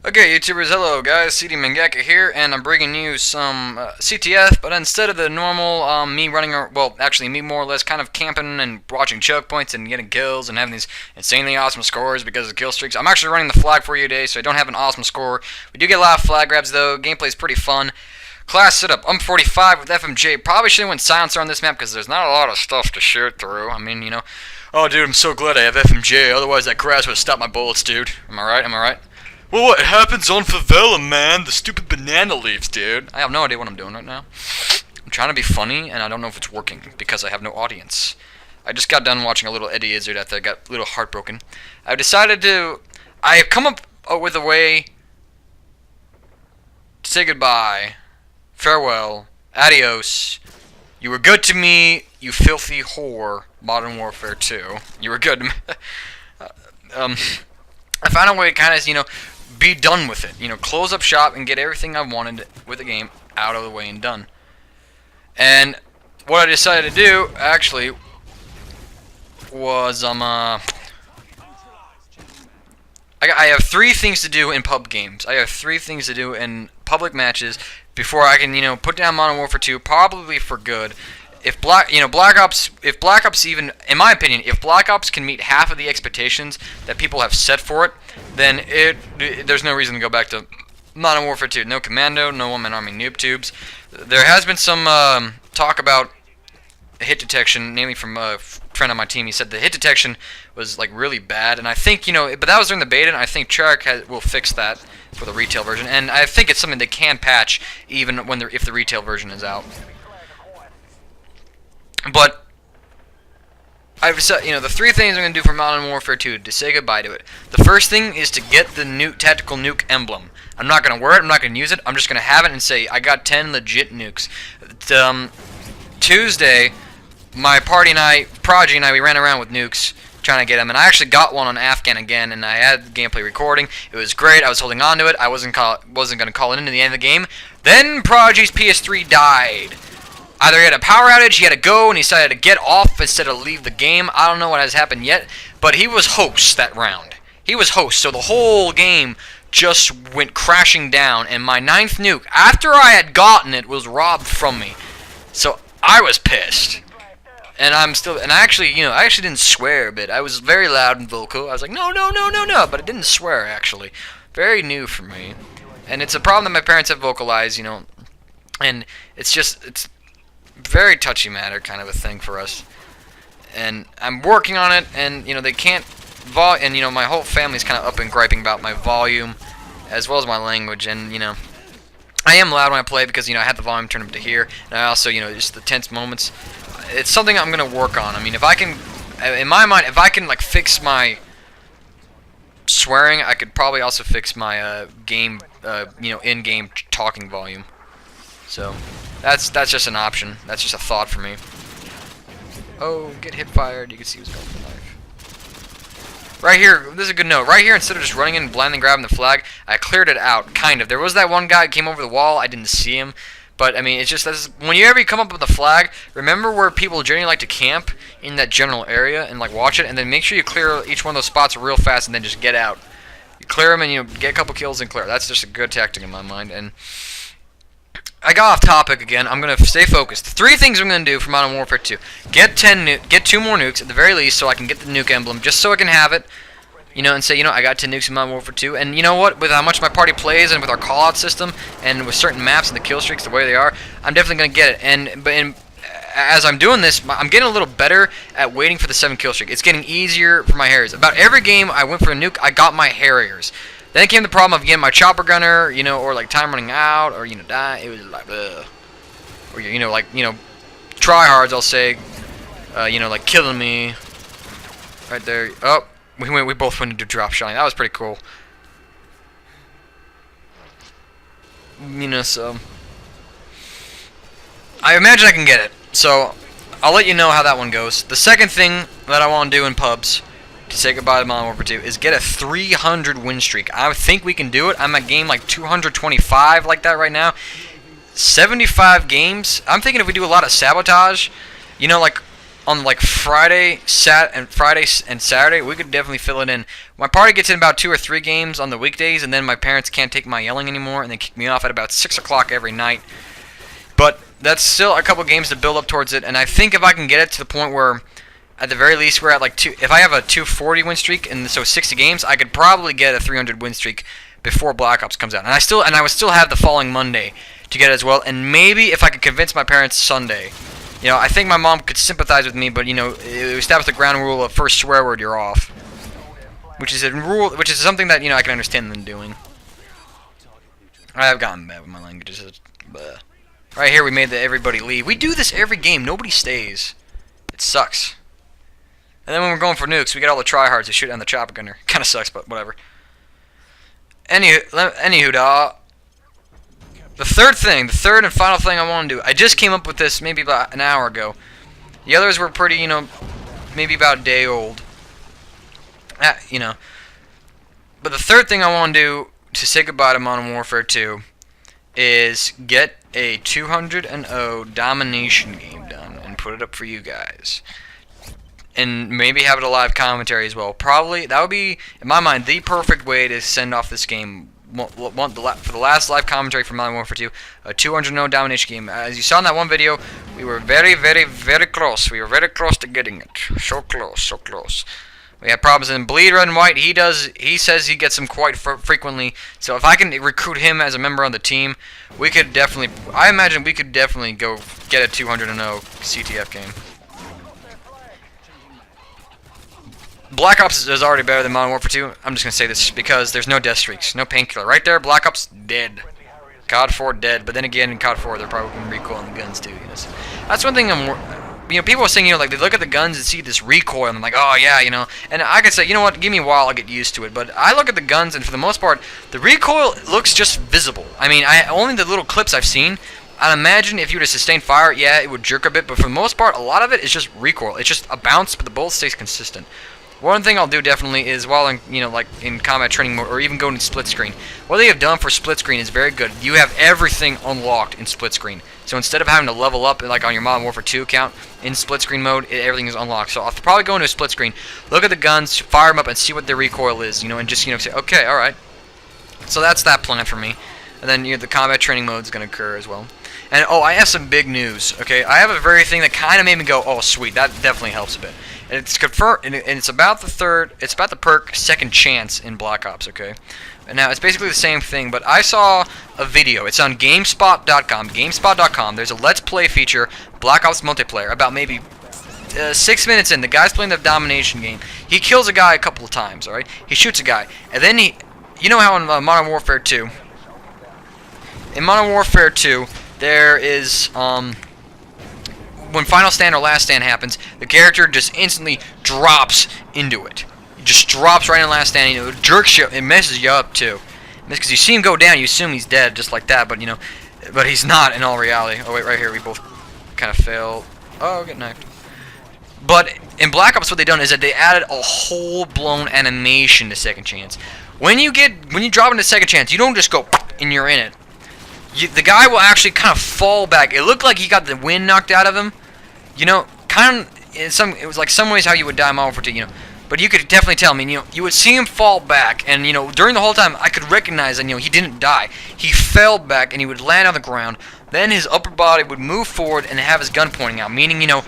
Okay, YouTubers, hello guys, CD Mangaka here, and I'm bringing you some CTF, but instead of the normal me running, actually me more or less kind of camping and watching choke points and getting kills and having these insanely awesome scores because of kill streaks, I'm actually running the flag for you today, so I don't have an awesome score. We do get a lot of flag grabs though, gameplay's pretty fun. Class setup, I'm 45 with FMJ. Probably should have went silencer on this map because there's not a lot of stuff to shoot through. I mean, oh dude, I'm so glad I have FMJ, otherwise that grass would have stopped my bullets, dude. Am I right? Am I right? Well, what happens on favela, man? The stupid banana leaves, dude. I have no idea what I'm doing right now. I'm trying to be funny, and I don't know if it's working, because I have no audience. I just got done watching a little Eddie Izzard after I got a little heartbroken. I have come up with a way to say goodbye, farewell, adios. You were good to me, you filthy whore, Modern Warfare 2. You were good. I found a way to kind of, be done with it. Close up shop and get everything I wanted with the game out of the way and done. And what I decided to do, actually, was, I have 3 things to do in pub games. I have 3 things to do in public matches before I can, put down Modern Warfare 2, probably for good. If Black Ops even, in my opinion, if Black Ops can meet half of the expectations that people have set for it, then there's no reason to go back to Modern Warfare 2. No Commando, no One-Man Army noob tubes. There has been some talk about hit detection, namely from a friend on my team. He said the hit detection was like really bad, and I think but that was during the beta, and I think Treyarch will fix that for the retail version, and I think it's something they can patch even if the retail version is out. But I've said, the 3 things I'm going to do for Modern Warfare 2 to say goodbye to it. The first thing is to get the tactical nuke emblem. I'm not going to wear it, I'm not going to use it, I'm just going to have it and say, I got 10 legit nukes. Tuesday, my party and I, Prodigy and I, we ran around with nukes trying to get them, and I actually got one on Afghan again, and I had the gameplay recording. It was great, I was holding on to it, I wasn't going to call it into the end of the game. Then Prodigy's PS3 died. Either he had a power outage, he had to go, and he decided to get off instead of leave the game. I don't know what has happened yet, but he was host that round. He was host, so the whole game just went crashing down, and my 9th nuke, after I had gotten it, was robbed from me. So I was pissed. And I actually didn't swear a bit. I was very loud and vocal. I was like, no, no, no, no, no, but I didn't swear, actually. Very new for me. And it's a problem that my parents have vocalized, and it's very touchy matter kind of a thing for us, and I'm working on it, and they can't my whole family's kind of up and griping about my volume as well as my language, and I am loud when I play because I had the volume turned up to here, and I also just the tense moments. It's something I'm gonna work on. I mean, if I can, in my mind, if I can like fix my swearing, I could probably also fix my game in-game talking volume. So that's just an option. That's just a thought for me. Oh, get hip fired. You can see who's going for the knife. Right here, this is a good note. Right here, instead of just running in and blindly grabbing the flag, I cleared it out, kind of. There was that one guy who came over the wall. I didn't see him. But, I mean, it's just, whenever you come up with a flag, remember where people generally like to camp in that general area and, like, watch it, and then make sure you clear each one of those spots real fast and then just get out. You clear them and, get a couple kills and clear. That's just a good tactic in my mind, and I got off topic again. I'm going to stay focused. 3 things I'm going to do for Modern Warfare 2. Get 2 more nukes at the very least so I can get the nuke emblem, just so I can have it, and say, I got 10 nukes in Modern Warfare 2. And you know what? With how much my party plays and with our call-out system and with certain maps and the kill streaks the way they are, I'm definitely going to get it. But as I'm doing this, I'm getting a little better at waiting for the 7 kill streak. It's getting easier for my Harriers. About every game I went for a nuke, I got my Harriers. Then came the problem of getting my chopper gunner, or like time running out, or die. It was like, ugh. Or tryhards, I'll say, like killing me. Right there. Oh, we both went into drop shotting. That was pretty cool. So I imagine I can get it. So I'll let you know how that one goes. The second thing that I want to do in pubs to say goodbye to Modern Warfare 2 is get a 300 win streak. I think we can do it. I'm at game like 225 like that right now. 75 games. I'm thinking if we do a lot of sabotage, like on like Friday and Saturday, we could definitely fill it in. My party gets in about 2 or 3 games on the weekdays, and then my parents can't take my yelling anymore, and they kick me off at about 6 o'clock every night. But that's still a couple games to build up towards it, and I think if I can get it to the point where, at the very least, we're at like if I have a 240 win streak, and so 60 games, I could probably get a 300 win streak before Black Ops comes out, and I would still have the following Monday to get it as well, and maybe if I could convince my parents Sunday. You know, I think my mom could sympathize with me, but you know, it established the ground rule of first swear word, you're off, which is something that, you know, I can understand them doing. I have gotten bad with my languages. Right here, we made everybody leave. We do this every game. Nobody stays. It sucks. And then when we're going for nukes, we get all the tryhards to shoot down the chopper gunner. Kind of sucks, but whatever. Anywho, the third and final thing I want to do, I just came up with this maybe about an hour ago. The others were pretty, you know, maybe about a day old. You know. But the third thing I want to do to say goodbye to Modern Warfare 2 is get a 200-0 domination game done and put it up for you guys. And maybe have it a live commentary as well. Probably, that would be, in my mind, the perfect way to send off this game. For the last live commentary for Modern Warfare 2, a 200-0 domination game. As you saw in that one video, we were very, very, very close. We were very close to getting it. So close, so close. We had problems in Bleed Red and White. He says he gets them quite frequently. So if I can recruit him as a member on the team, we could definitely, I imagine we could definitely go get a 200-0 CTF game. Black Ops is already better than Modern Warfare 2. I'm just going to say this because there's no death streaks. No painkiller. Right there, Black Ops, dead. COD 4, dead. But then again, in COD 4, they're probably going to recoil on the guns, too. You know? So that's one thing you know, people are saying, you know, like, they look at the guns and see this recoil, and I'm like, oh, yeah, you know. And I could say, you know what, give me a while, I'll get used to it. But I look at the guns, and for the most part, the recoil looks just visible. I mean, only the little clips I've seen, I'd imagine if you were to sustain fire, yeah, it would jerk a bit. But for the most part, a lot of it is just recoil. It's just a bounce, but the bullet stays consistent. One thing I'll do definitely is while in, you know, like in combat training mode or even going in split screen, what they have done for split screen is very good. You have everything unlocked in split screen. So instead of having to level up like on your Modern Warfare 2 account in split screen mode, everything is unlocked. So I'll probably go into a split screen, look at the guns, fire them up, and see what their recoil is, you know, and just, you know, say, okay, all right. So that's that plan for me. And then, you know, the combat training mode is going to occur as well. And oh, I have some big news. Okay, I have a very thing that kind of made me go, oh sweet, that definitely helps a bit. And it's confirmed, and it's about the perk Second Chance in Black Ops, okay? And now, it's basically the same thing, but I saw a video. It's on GameSpot.com. GameSpot.com. There's a Let's Play feature, Black Ops multiplayer, about maybe 6 minutes in. The guy's playing the domination game. He kills a guy a couple of times, alright? He shoots a guy. And then you know how in Modern Warfare 2, there is, when Final Stand or Last Stand happens, the character just instantly drops into it. He just drops right in Last Stand. You know, it jerks you. It messes you up too. Because you see him go down, you assume he's dead, just like that. But you know, but he's not in all reality. Oh wait, right here we both kind of failed. Oh, get knifed. But in Black Ops, what they done is that they added a whole blown animation to Second Chance. When you drop into Second Chance, you don't just go and you're in it. The guy will actually kind of fall back. It looked like he got the wind knocked out of him. You know, kind of, it was like some ways how you would die in Modern Warfare 2, you know. But you could definitely tell, I mean, you know, you would see him fall back, and, you know, during the whole time, I could recognize that, you know, he didn't die. He fell back, and he would land on the ground. Then his upper body would move forward and have his gun pointing out, meaning, you know,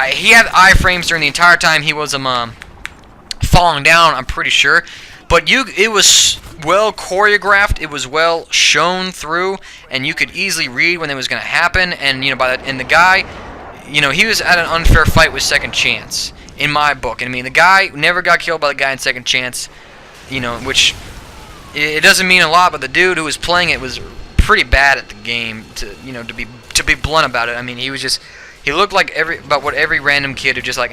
he had iframes during the entire time he was falling down, I'm pretty sure. But it was well choreographed, it was well shown through, and you could easily read when it was going to happen. And you know, and the guy, you know, he was at an unfair fight with Second Chance in my book. And I mean, the guy never got killed by the guy in Second Chance, you know, which it doesn't mean a lot. But the dude who was playing it was pretty bad at the game. To be blunt about it, I mean, he looked like about what every random kid who just like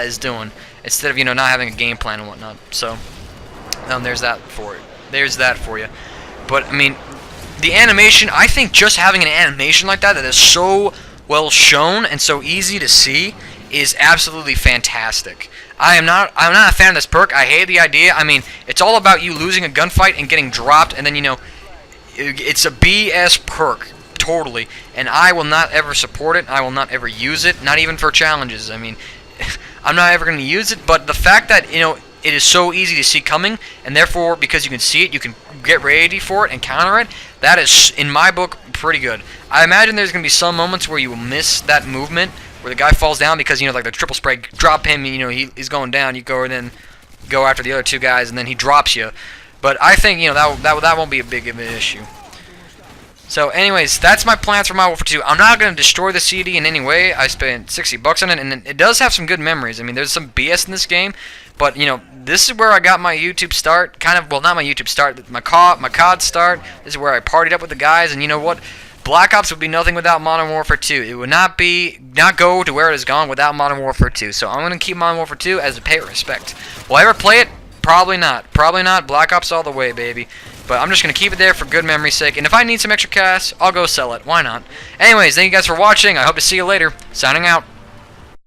is doing, instead of, you know, not having a game plan and whatnot. So. There's that for it. There's that for you. But I mean, the animation. I think just having an animation like that is so well shown and so easy to see is absolutely fantastic. I'm not a fan of this perk. I hate the idea. I mean, it's all about you losing a gunfight and getting dropped, and then, you know, it's a BS perk totally, and I will not ever support it. I will not ever use it, not even for challenges. I mean, I'm not ever going to use it, but the fact that, it is so easy to see coming, and therefore, because you can see it, you can get ready for it and counter it, that is, in my book, pretty good. I imagine there's going to be some moments where you will miss that movement, where the guy falls down because, like the triple spray, drop him, he's going down, you go and then go after the other two guys, and then he drops you. But I think, that won't be a big of an issue. So, anyways, that's my plans for Modern Warfare 2. I'm not going to destroy the CD in any way. I spent $60 on it, and it does have some good memories. I mean, there's some BS in this game, but, this is where I got my YouTube start. Well, not my YouTube start, my COD start. This is where I partied up with the guys, and you know what? Black Ops would be nothing without Modern Warfare 2. It would not go to where it has gone without Modern Warfare 2. So I'm going to keep Modern Warfare 2 as a pay respect. Will I ever play it? Probably not. Probably not. Black Ops all the way, baby. But I'm just going to keep it there for good memory's sake. And if I need some extra cash, I'll go sell it. Why not? Anyways, thank you guys for watching. I hope to see you later. Signing out.